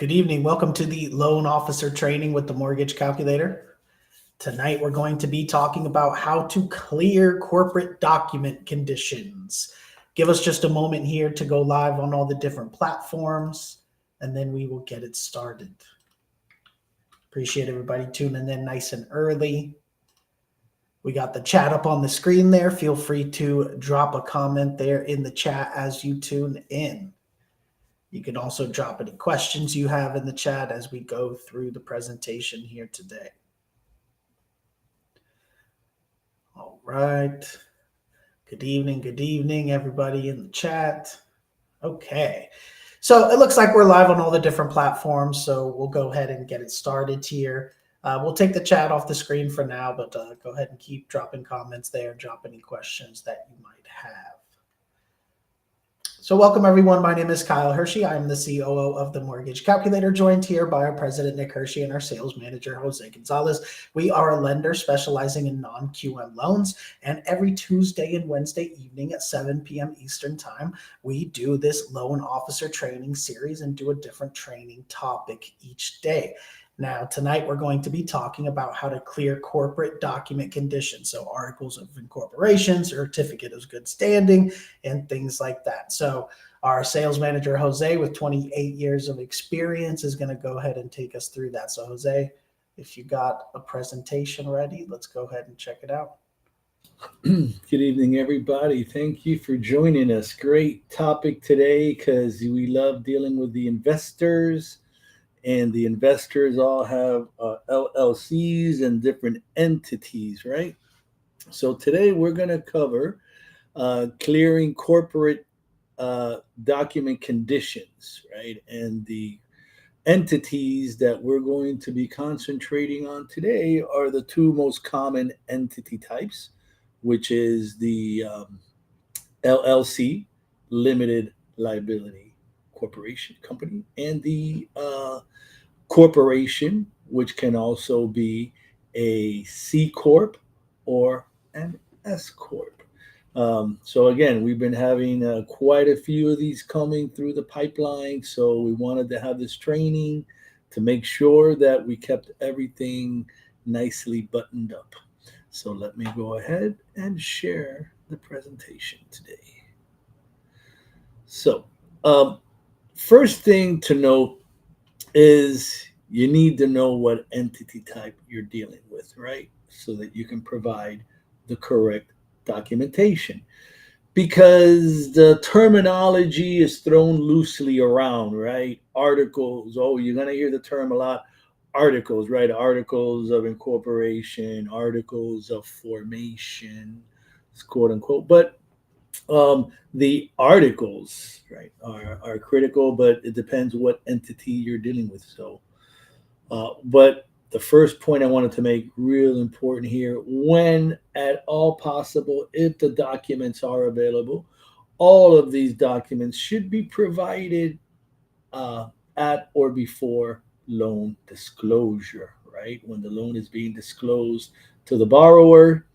Good evening. Welcome to the Loan Officer Training with the Mortgage Calculator. Tonight, we're going to be talking about how to clear corporate document conditions. Give us just a moment here to go live on all the different platforms, and then we will get it started. Appreciate everybody tuning in nice and early. We got the chat up on the screen there. Feel free to drop a comment there in the chat as you tune in. You can also drop any questions you have in the chat as we go through the presentation here today. All right. Good evening, everybody in the chat. Okay. So it looks like we're live on all the different platforms, so we'll go ahead and get it started here. We'll take the chat off the screen for now, but go ahead and keep dropping comments there, drop any questions that you might have. So welcome, everyone. My name is Kyle Hershey. I'm the COO of the Mortgage Calculator, joined here by our president, Nick Hershey, and our sales manager, Jose Gonzalez. We are a lender specializing in non-QM loans, and every Tuesday and Wednesday evening at 7 p.m. Eastern Time, we do this loan officer training series and do a different training topic each day. Now, tonight we're going to be talking about how to clear corporate document conditions, so articles of incorporation, certificate of good standing, and things like that. So our sales manager, Jose, with 28 years of experience, is going to go ahead and take us through that. So, Jose, if you got a presentation ready, let's go ahead and check it out. Good evening, everybody. Thank you for joining us. Great topic today because we love dealing with the investors. And the investors all have LLCs and different entities, right? So today we're going to cover clearing corporate document conditions, right? And the entities that we're going to be concentrating on today are the two most common entity types, which is the LLC, limited liability corporation company, and the corporation, which can also be a C corp or an S corp. So again, we've been having quite a few of these coming through the pipeline. So we wanted to have this training to make sure that we kept everything nicely buttoned up. So let me go ahead and share the presentation today. So first thing to note is you need to know what entity type you're dealing with, right? So that you can provide the correct documentation. Because the terminology is thrown loosely around, right? Articles, oh, you're going to hear the term a lot. Articles, right? Articles of incorporation, articles of formation, quote unquote. But the articles, right, are critical, but it depends what entity you're dealing with. So, but the first point I wanted to make real important here, when at all possible, if the documents are available, all of these documents should be provided at or before loan disclosure, right? When the loan is being disclosed to the borrower,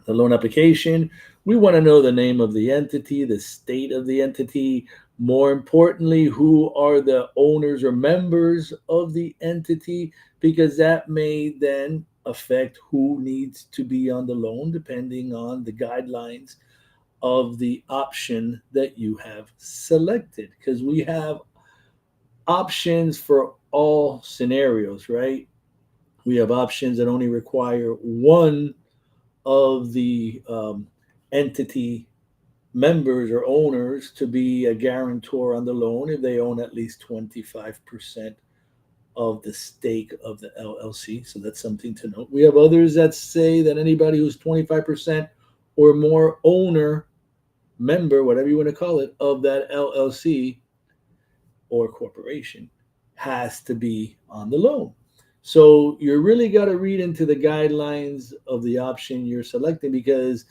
the loan application, we want to know the name of the entity, the state of the entity. More importantly, who are the owners or members of the entity, because that may then affect who needs to be on the loan depending on the guidelines of the option that you have selected. Because we have options for all scenarios, right? We have options that only require one of the entity members or owners to be a guarantor on the loan if they own at least 25% of the stake of the LLC. So that's something to note. We have others that say that anybody who's 25% or more owner, member, whatever you want to call it, of that LLC or corporation has to be on the loan. So you really got to read into the guidelines of the option you're selecting, because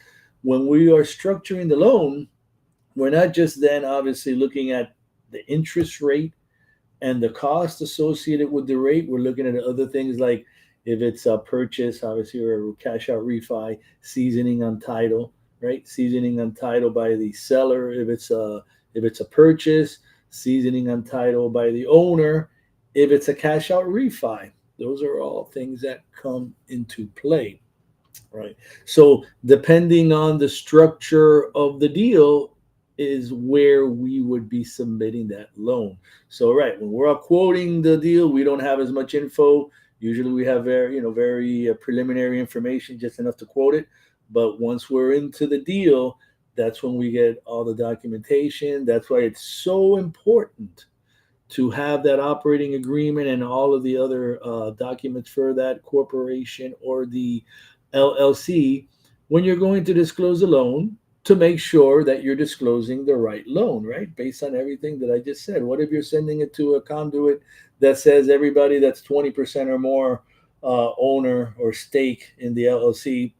when we are structuring the loan, we're not just then obviously looking at the interest rate and the cost associated with the rate. We're looking at other things like if it's a purchase, obviously, or a cash out refi, seasoning on title, right? Seasoning on title by the seller. If it's a purchase, seasoning on title by the owner, if it's a cash out refi. Those are all things that come into play, right? So depending on the structure of the deal is where we would be submitting that loan. So right, when we're out quoting the deal, we don't have as much info. Usually we have very preliminary information, just enough to quote it. But once we're into the deal, that's when we get all the documentation. That's why it's so important to have that operating agreement and all of the other documents for that corporation or the LLC when you're going to disclose a loan, to make sure that you're disclosing the right loan, right? Based on everything that I just said. What if you're sending it to a conduit that says everybody that's 20% or more owner or stake in the LLC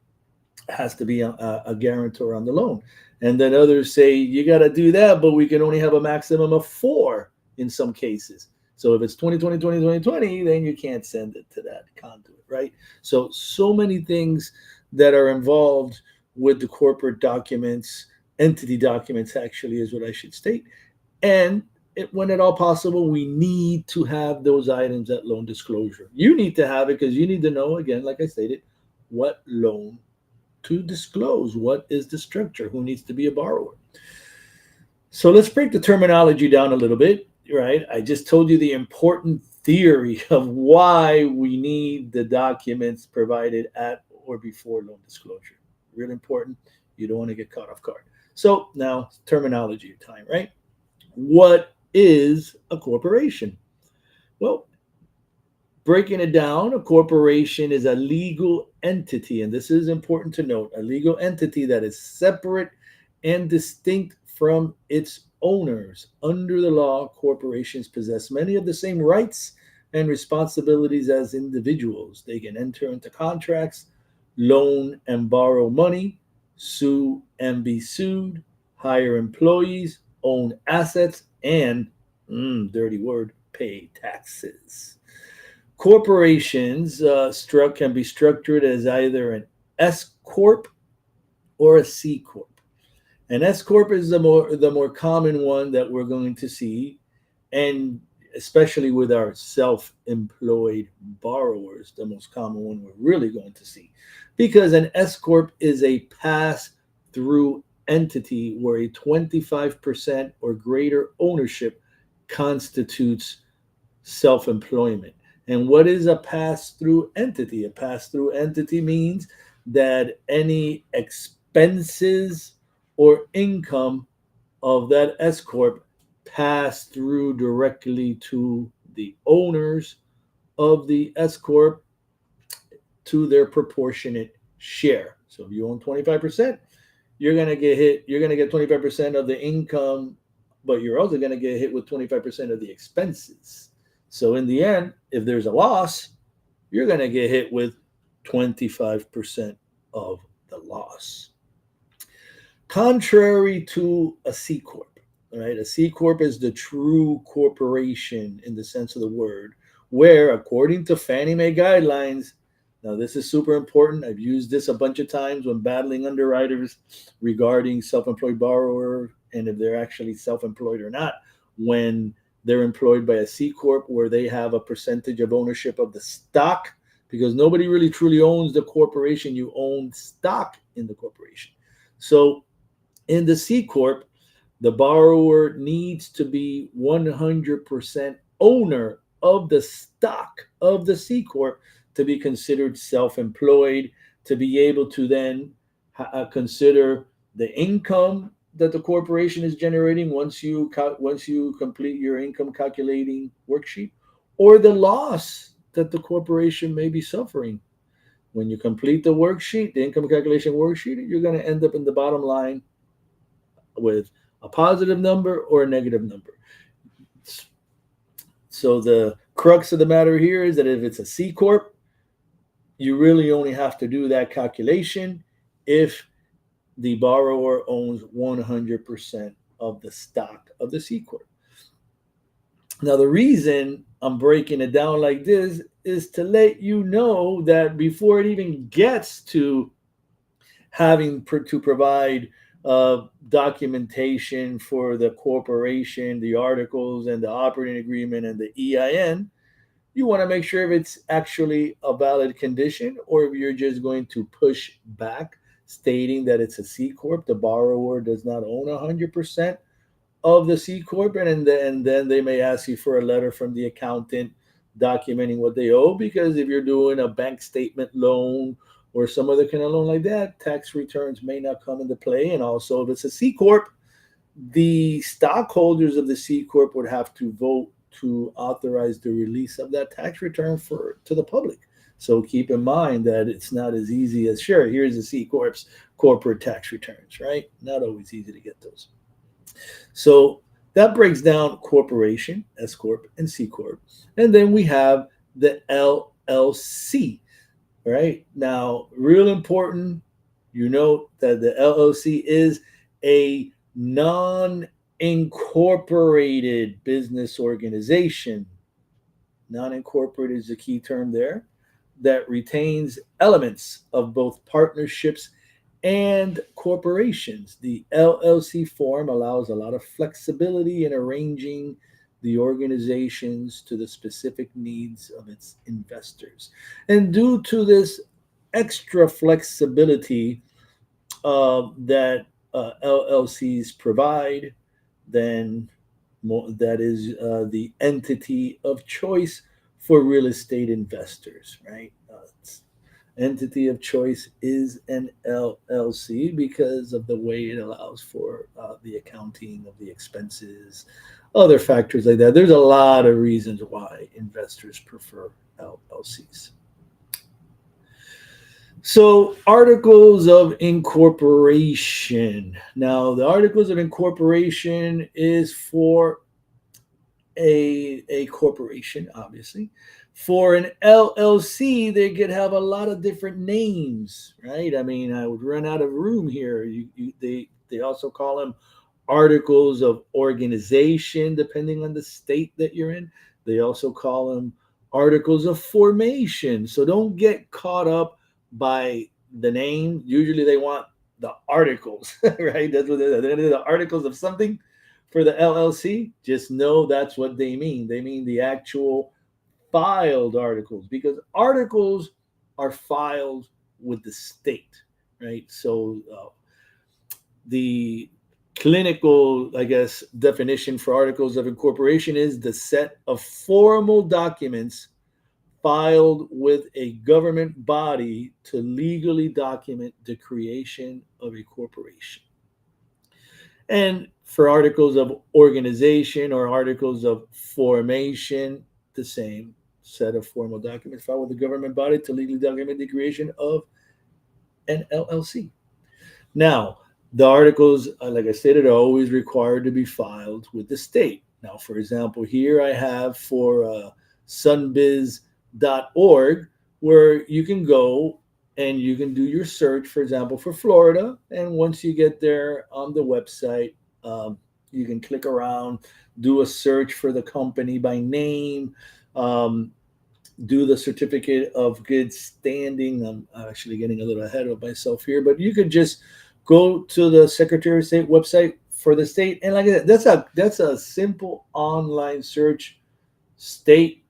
has to be a guarantor on the loan? And then others say you got to do that, but we can only have a maximum of 4 in some cases. So if it's 2020, then you can't send it to that conduit, right? So many things that are involved with the corporate documents, entity documents, actually, is what I should state. And when at all possible, we need to have those items at loan disclosure. You need to have it because you need to know, again, like I stated, what loan to disclose. What is the structure? Who needs to be a borrower? So let's break the terminology down a little bit, right? I just told you the important theory of why we need the documents provided at or before loan disclosure. Really important. You don't want to get caught off guard. So now terminology time, right? What is a corporation? Well, breaking it down, a corporation is a legal entity, and this is important to note, a legal entity that is separate and distinct from its owners. Under the law, corporations possess many of the same rights and responsibilities as individuals. They can enter into contracts, loan and borrow money, sue and be sued, hire employees, own assets, and, dirty word, pay taxes. Corporations can be structured as either an S corp or a C corp. An S corp is the more common one that we're going to see, and especially with our self-employed borrowers, the most common one we're really going to see, because an S corp is a pass-through entity where a 25% or greater ownership constitutes self-employment. And what is a pass-through entity? A pass-through entity means that any expenses or income of that S corp pass through directly to the owners of the S corp to their proportionate share. So if you own 25%, you're going to get hit. You're going to get 25% of the income, but you're also going to get hit with 25% of the expenses. So in the end, if there's a loss, you're going to get hit with 25% of the loss. Contrary to a C corp, right? A C corp is the true corporation in the sense of the word, where according to Fannie Mae guidelines, now this is super important. I've used this a bunch of times when battling underwriters regarding self-employed borrower and if they're actually self-employed or not. When they're employed by a C corp where they have a percentage of ownership of the stock, because nobody really truly owns the corporation. You own stock in the corporation. So in the C corp, the borrower needs to be 100% owner of the stock of the C corp to be considered self-employed, to be able to then consider the income that the corporation is generating once you complete your income calculating worksheet, or the loss that the corporation may be suffering. When you complete the worksheet, the income calculation worksheet, you're going to end up in the bottom line with a positive number or a negative number. So the crux of the matter here is that if it's a C corp, you really only have to do that calculation if the borrower owns 100% of the stock of the C corp. Now, the reason I'm breaking it down like this is to let you know that before it even gets to having to provide documentation for the corporation, the articles and the operating agreement and the EIN, you want to make sure if it's actually a valid condition or if you're just going to push back stating that it's a C corp. The borrower does not own 100% of the C corp, and then they may ask you for a letter from the accountant documenting what they owe. Because if you're doing a bank statement loan or some other kind of loan like that, tax returns may not come into play. And also, if it's a C corp, the stockholders of the C corp would have to vote to authorize the release of that tax return for to the public. So keep in mind that it's not as easy as, sure, here's the C corp's corporate tax returns, right? Not always easy to get those. So that breaks down corporation, S corp, and C corp, and then we have the LLC. Right now, real important, you note that the LLC is a non-incorporated business organization. Non-incorporated is a key term there, that retains elements of both partnerships and corporations. The LLC form allows a lot of flexibility in arranging the organizations to the specific needs of its investors. And due to this extra flexibility that LLCs provide, then that is the entity of choice for real estate investors, right? Entity of choice is an LLC because of the way it allows for the accounting of the expenses, other factors like that. There's a lot of reasons why investors prefer LLCs. So, articles of incorporation. Now, the articles of incorporation is for a corporation, obviously. For an LLC, they could have a lot of different names, right? I mean, I would run out of room here. They also call them articles of organization, depending on the state that you're in. They also call them articles of formation. So don't get caught up by the name. Usually they want the articles, right? That's what they're the articles of something. For the LLC, just know that's what they mean. They mean the actual filed articles, because articles are filed with the state, right? So the clinical, I guess, definition for articles of incorporation is the set of formal documents filed with a government body to legally document the creation of a corporation. And for articles of organization or articles of formation, the same set of formal documents filed with the government body to legally document the creation of an LLC. Now, the articles, like I stated, are always required to be filed with the state. Now, for example, here I have for sunbiz.org, where you can go and you can do your search, for example, for Florida. And once you get there on the website, you can click around, do a search for the company by name, um, do the certificate of good standing. I'm actually getting a little ahead of myself here, but you could just go to the Secretary of State website for the state, and like that, that's a simple online search. State,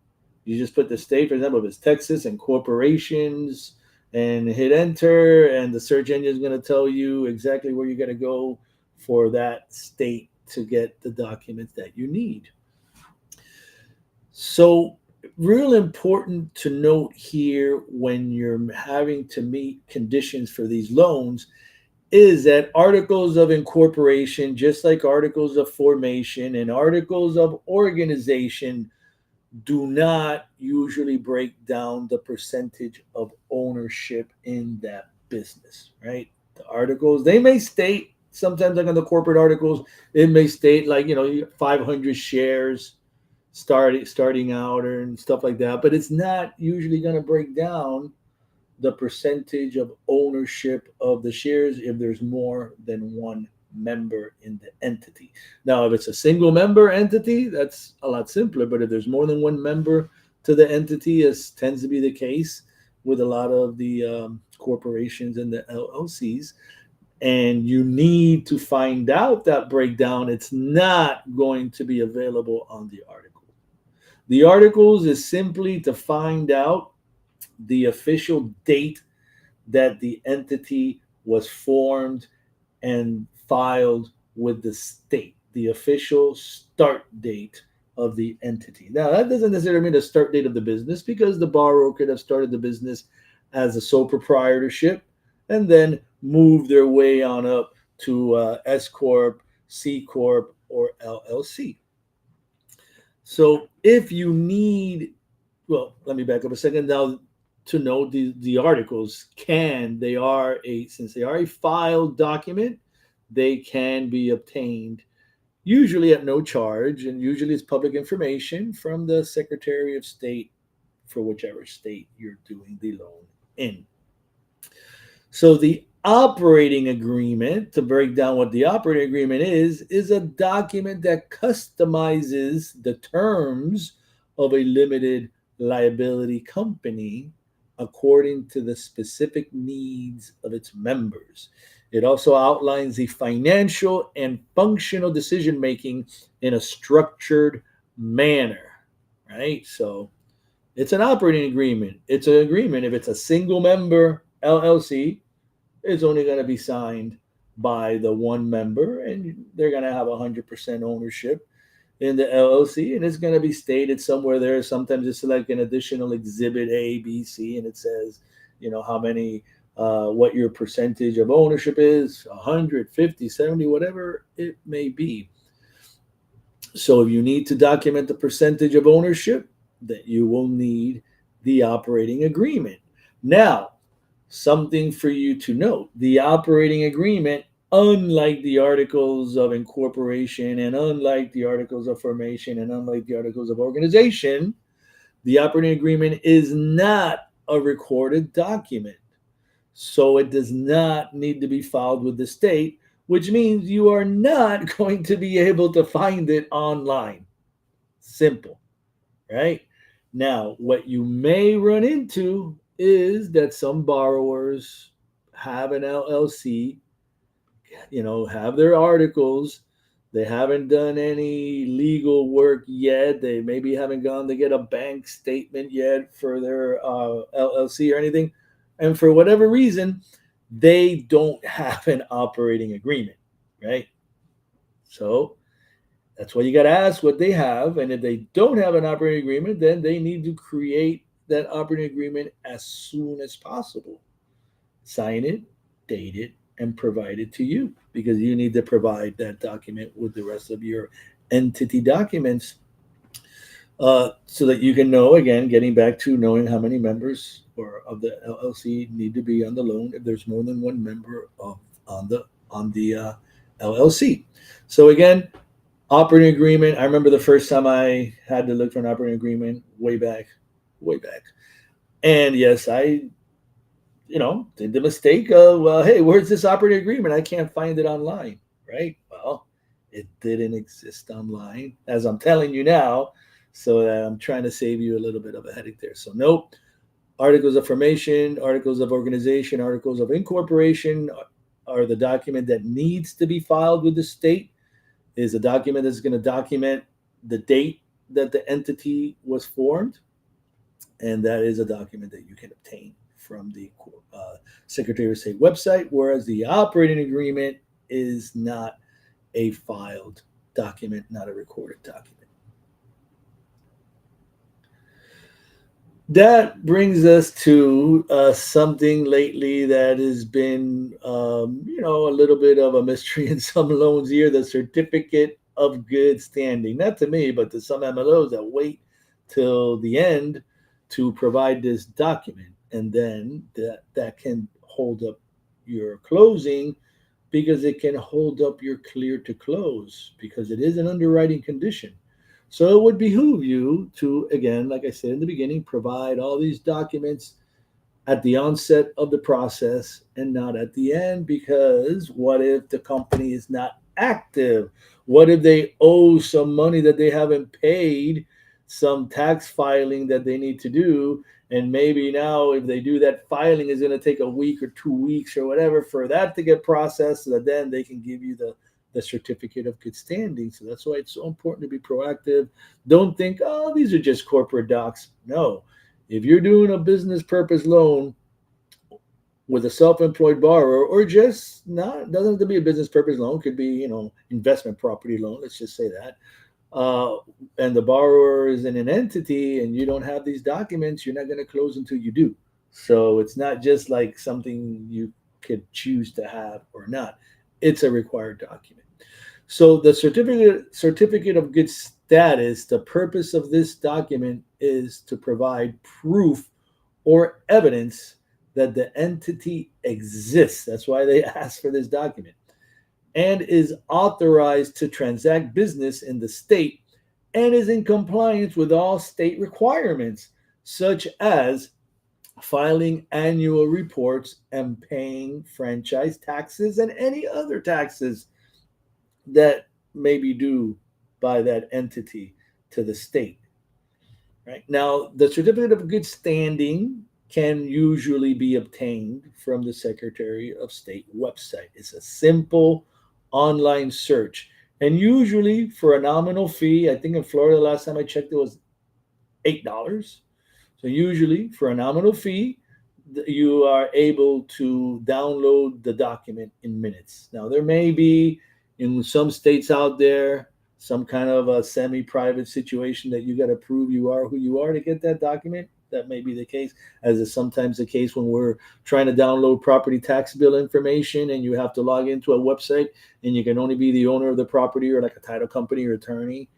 you just put the state, for example, if it's Texas, and corporations, and hit enter, and the search engine is going to tell you exactly where you got to go for that state to get the documents that you need. So, real important to note here when you're having to meet conditions for these loans is that articles of incorporation, just like articles of formation and articles of organization, do not usually break down the percentage of ownership in that business, right? The articles, they may state, sometimes like on the corporate articles, it may state like, 500 shares starting out and stuff like that, but it's not usually going to break down the percentage of ownership of the shares if there's more than one member in the entity. Now, if it's a single member entity, that's a lot simpler. But if there's more than one member to the entity, as tends to be the case with a lot of the corporations and the LLCs, and you need to find out that breakdown, it's not going to be available on the article. The articles is simply to find out the official date that the entity was formed and filed with the state, the official start date of the entity. Now, that doesn't necessarily mean the start date of the business, because the borrower could have started the business as a sole proprietorship and then move their way on up to S Corp, C Corp, or LLC. So if you need, well, let me back up a second now to note the articles they are since they are a filed document, they can be obtained usually at no charge, and usually it's public information from the Secretary of State for whichever state you're doing the loan in. So the operating agreement, to break down what the operating agreement is a document that customizes the terms of a limited liability company according to the specific needs of its members. It also outlines the financial and functional decision making in a structured manner, right? So it's an operating agreement. It's an agreement. If it's a single member LLC, it's only going to be signed by the one member, and they're going to have 100% ownership in the LLC, and it's going to be stated somewhere there. Sometimes it's like an additional exhibit A, B, C, and it says, how many, what your percentage of ownership is, 150, 70, whatever it may be. So if you need to document the percentage of ownership, that you will need the operating agreement. Now, something for you to note: the operating agreement, unlike the articles of incorporation and unlike the articles of formation and unlike the articles of organization, the operating agreement is not a recorded document. So it does not need to be filed with the state, which means you are not going to be able to find it online. Simple, right? Now, what you may run into is that some borrowers have an LLC, have their articles. They haven't done any legal work yet. They maybe haven't gone to get a bank statement yet for their LLC or anything. And for whatever reason, they don't have an operating agreement, right? So that's why you got to ask what they have. And if they don't have an operating agreement, then they need to create that operating agreement as soon as possible. Sign it, date it, and provide it to you, because you need to provide that document with the rest of your entity documents, so that you can know, again, getting back to knowing how many members or of the LLC need to be on the loan if there's more than one member on the LLC. So again, operating agreement. I remember the first time I had to look for an operating agreement way back. And yes, I, did the mistake of, hey, where's this operating agreement? I can't find it online, right? Well, it didn't exist online, as I'm telling you now. So I'm trying to save you a little bit of a headache there. So nope. Articles of formation, articles of organization, articles of incorporation are the document that needs to be filed with the state. Is a document that's going to document the date that the entity was formed, and that is a document that you can obtain from the Secretary of State website, whereas the operating agreement is not a filed document, not a recorded document. That brings us to something lately that has been, a little bit of a mystery in some loans here: the certificate of good standing. Not to me, but to some MLOs that wait till the end to provide this document, and then that can hold up your closing, because it can hold up your clear to close, because it is an underwriting condition. So it would behoove you to, again, like I said in the beginning, provide all these documents at the onset of the process and not at the end, because what if the company is not active? What if they owe some money that they haven't paid, some tax filing that they need to do? And maybe now, if they do that filing, is going to take a week or 2 weeks or whatever for that to get processed, so that then they can give you the certificate of good standing. So that's why it's so important to be proactive. Don't think, oh, these are just corporate docs. No, if you're doing a business purpose loan with a self-employed borrower, or just not, doesn't have to be a business purpose loan, could be, investment property loan, let's just say that, uh, and the borrower is in an entity and you don't have these documents, you're not going to close until you do. So it's not just like something you could choose to have or not. It's a required document. So the certificate of good status, the purpose of this document is to provide proof or evidence that the entity exists. That's why they ask for this document, and is authorized to transact business in the state and is in compliance with all state requirements, such as filing annual reports and paying franchise taxes and any other taxes that may be due by that entity to the state. Right now, the certificate of good standing can usually be obtained from the Secretary of State website. It's a simple online search, and usually for a nominal fee. I think in Florida, last time I checked, it was $8. So usually for a nominal fee, you are able to download the document in minutes. Now there may be in some states out there some kind of a semi-private situation that you got to prove you are who you are to get that document. That may be the case, as is sometimes the case when we're trying to download property tax bill information and you have to log into a website and you can only be the owner of the property or like a title company or attorney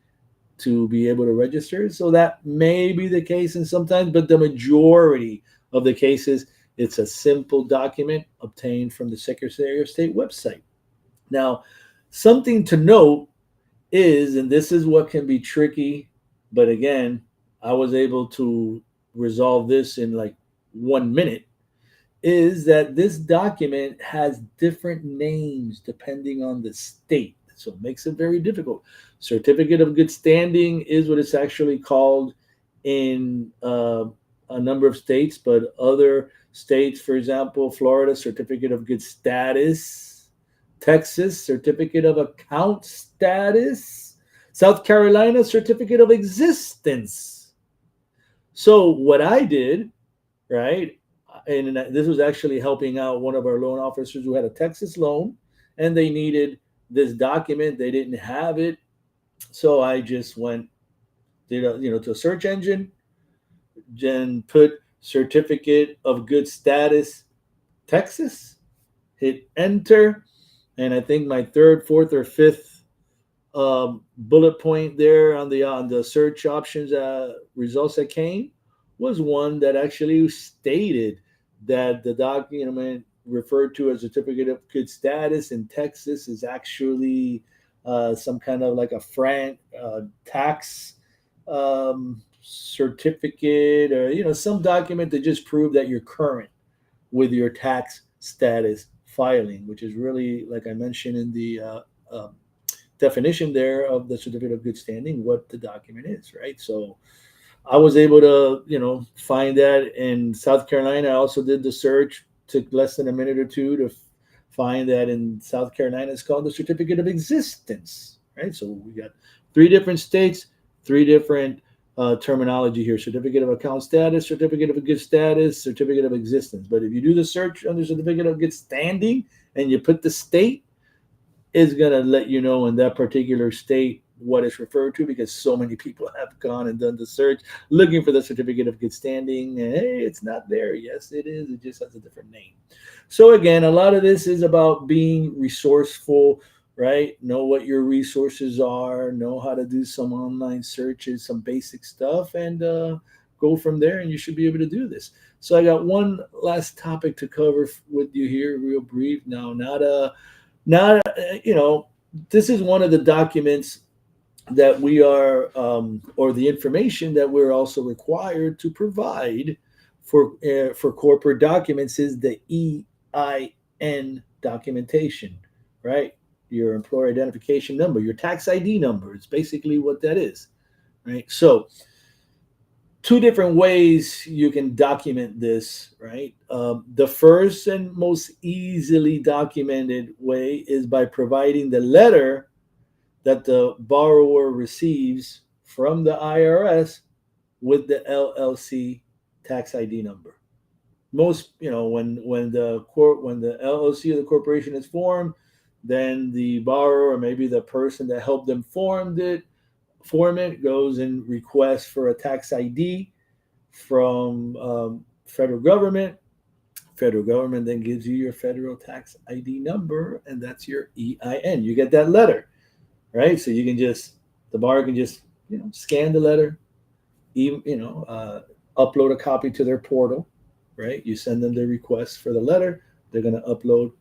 to be able to register. So that may be the case in sometimes, but the majority of the cases, it's a simple document obtained from the Secretary of State website. Now, something to note is, and this is what can be tricky, but again, I was able to resolve this in like 1 minute, is that this document has different names depending on the state. So it makes it very difficult. Certificate of good standing is what it's actually called in a number of states, but other states, for example, Florida, certificate of good status, Texas, certificate of account status, South Carolina, certificate of existence. So what I did, right, and this was actually helping out one of our loan officers who had a Texas loan, and they needed this document. They didn't have it, so I just went, to a search engine, and put certificate of good status, Texas, hit enter, and I think my third, fourth, or fifth bullet point there on the search options results that came was one that actually stated that the document referred to as certificate of good status in Texas is actually some kind of like a tax certificate, or some document to just prove that you're current with your tax status filing, which is really, like I mentioned in the definition there of the certificate of good standing, what the document is, right? So I was able to, find that in South Carolina. I also did the search, took less than a minute or two to find that in South Carolina it's called the certificate of existence, right? So we got 3 different states, 3 different terminology here: certificate of account status, certificate of good status, certificate of existence. But if you do the search under certificate of good standing and you put the state, it's going to let you know in that particular state what it's referred to, because so many people have gone and done the search looking for the certificate of good standing, and hey, it's not there. Yes, it is. It just has a different name. So again, a lot of this is about being resourceful, right? Know what your resources are, know how to do some online searches, some basic stuff, and go from there, and you should be able to do this. So I got one last topic to cover with you here, real brief. Now, this is one of the documents that we are, or the information that we're also required to provide for corporate documents, is the EIN documentation, right? Your employer identification number, your tax ID number. It's basically what that is, right? So two different ways you can document this, right? The first and most easily documented way is by providing the letter that the borrower receives from the IRS with the LLC tax ID number. Most, when the LLC or the corporation is formed, then the borrower or maybe the person that helped them form it goes and requests for a tax ID from federal government. Federal government then gives you your federal tax ID number, and that's your EIN. You get that letter, right? So the borrower can just scan the letter, even upload a copy to their portal, right? You send them the request for the letter, they're going to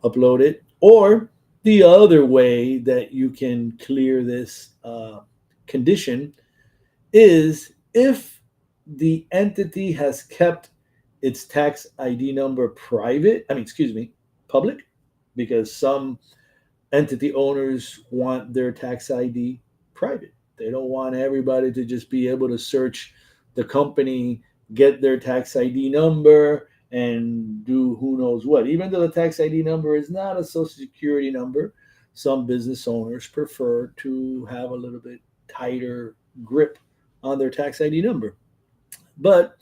upload it. Or the other way that you can clear this condition is if the entity has kept its tax ID number public, because some entity owners want their tax ID private. They don't want everybody to just be able to search the company, get their tax ID number, and do who knows what. Even though the tax ID number is not a social security number, some business owners prefer to have a little bit tighter grip on their tax ID number. But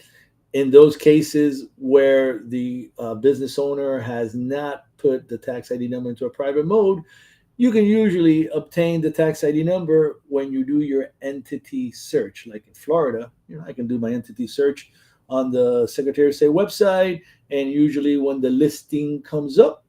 in those cases where the business owner has not put the tax ID number into a private mode, you can usually obtain the tax ID number when you do your entity search. Like in Florida, I can do my entity search on the Secretary of State website, and usually when the listing comes up,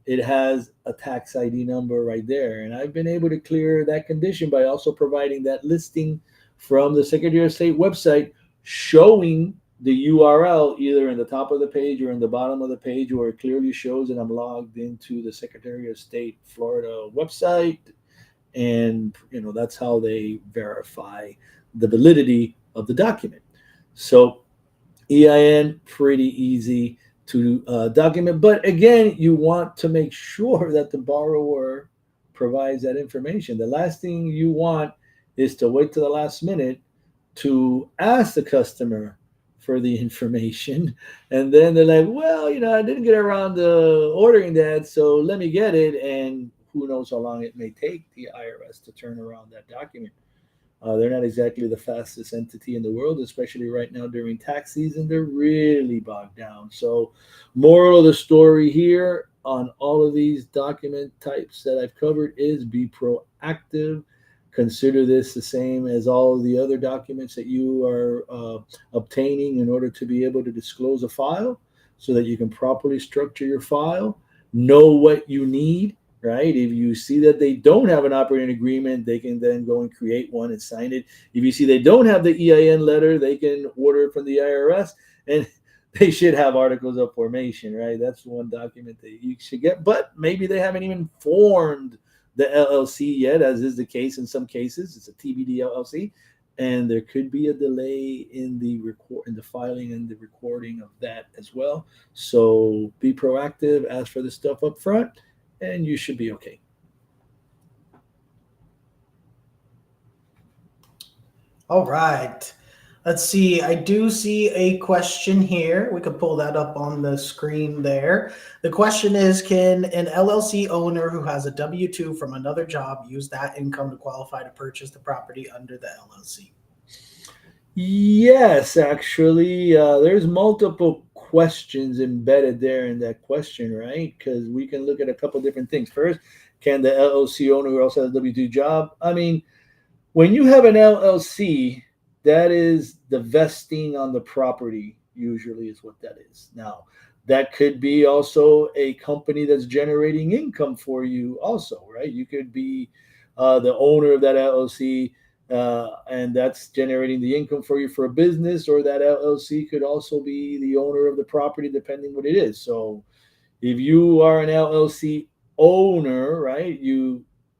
it has a tax ID number right there. And I've been able to clear that condition by also providing that listing from the Secretary of State website, showing the URL either in the top of the page or in the bottom of the page, where it clearly shows that I'm logged into the Secretary of State Florida website. And that's how they verify the validity of the document. So EIN, pretty easy to document. But again, you want to make sure that the borrower provides that information. The last thing you want is to wait to the last minute to ask the customer for the information, and then they're like, well, I didn't get around to ordering that, so let me get it. And who knows how long it may take the IRS to turn around that document. They're not exactly the fastest entity in the world, especially right now during tax season. They're really bogged down. So moral of the story here on all of these document types that I've covered is be proactive. Consider this the same as all of the other documents that you are obtaining in order to be able to disclose a file, so that you can properly structure your file, know what you need, right? If you see that they don't have an operating agreement, they can then go and create one and sign it. If you see they don't have the EIN letter, they can order it from the IRS, and they should have articles of formation, right? That's one document that you should get, but maybe they haven't even formed the LLC yet, as is the case in some cases. It's a TBD LLC, and there could be a delay in the filing and the recording of that as well. So be proactive, ask for the stuff up front, and you should be okay. All right. Let's see. I do see a question here. We could pull that up on the screen there. The question is, can an LLC owner who has a W-2 from another job use that income to qualify to purchase the property under the LLC? Yes, actually, there's multiple questions embedded there in that question, right? Because we can look at a couple different things. First, can the LLC owner who also has a W-2 job? I mean, when you have an LLC, that is the vesting on the property, usually is what that is. Now, that could be also a company that's generating income for you also, right? You could be the owner of that LLC, and that's generating the income for you for a business, or that LLC could also be the owner of the property, depending what it is. So if you are an LLC owner, right,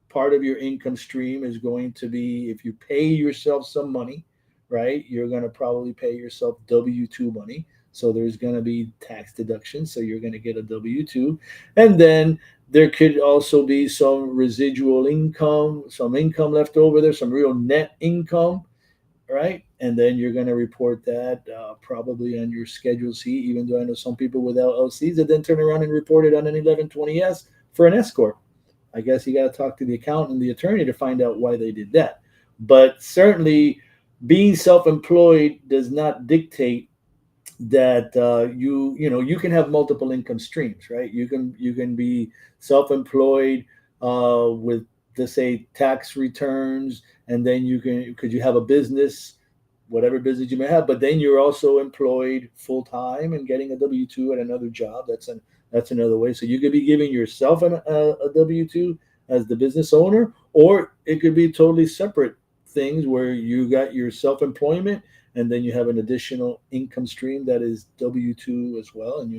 part of your income stream is going to be, if you pay yourself some money, right, you're going to probably pay yourself W-2 money. So there's going to be tax deductions. So you're going to get a W-2. And then there could also be some residual income, some income left over there, some real net income. right? And then you're going to report that probably on your Schedule C, even though I know some people with LLCs that then turn around and report it on an 1120S for an S corp. I guess you got to talk to the accountant and the attorney to find out why they did that. But certainly, being self-employed does not dictate that you can have multiple income streams, right? You can be self-employed with, let's say, tax returns, and then you have a business, whatever business you may have, but then you're also employed full time and getting a W-2 at another job. That's another way. So you could be giving yourself a W-2 as the business owner, or it could be totally separate things where you got your self-employment and then you have an additional income stream that is W-2 as well. And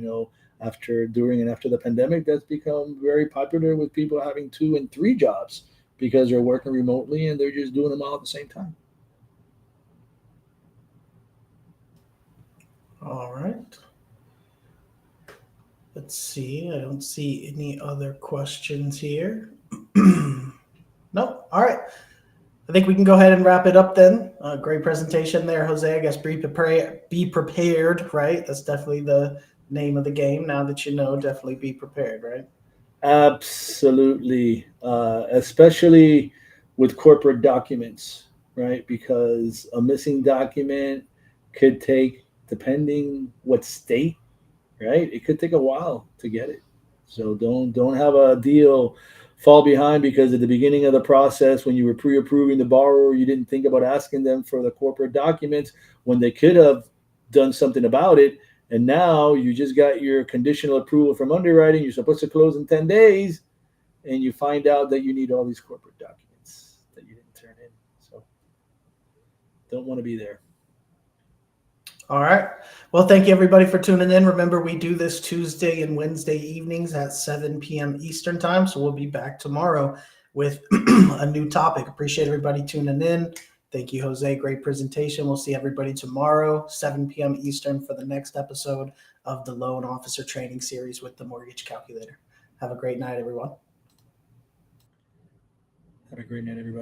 during and after the pandemic, that's become very popular with people having 2 and 3 jobs because they're working remotely and they're just doing them all at the same time. All right. Let's see. I don't see any other questions here. Nope. All right. I think we can go ahead and wrap it up then. Great presentation there, Jose. I guess be prepared, right? That's definitely the name of the game. Now that you know, definitely be prepared, right? Absolutely, especially with corporate documents, right? Because a missing document could take, depending what state, right? It could take a while to get it. So don't have a deal fall behind because at the beginning of the process, when you were pre-approving the borrower, you didn't think about asking them for the corporate documents when they could have done something about it. And now you just got your conditional approval from underwriting. You're supposed to close in 10 days, and you find out that you need all these corporate documents that you didn't turn in. So don't want to be there. All right. Well, thank you everybody for tuning in. Remember, we do this Tuesday and Wednesday evenings at 7 p.m. Eastern time. So we'll be back tomorrow with a new topic. Appreciate everybody tuning in. Thank you, Jose. Great presentation. We'll see everybody tomorrow, 7 p.m. Eastern, for the next episode of the Loan Officer Training Series with the Mortgage Calculator. Have a great night, everyone. Have a great night, everybody.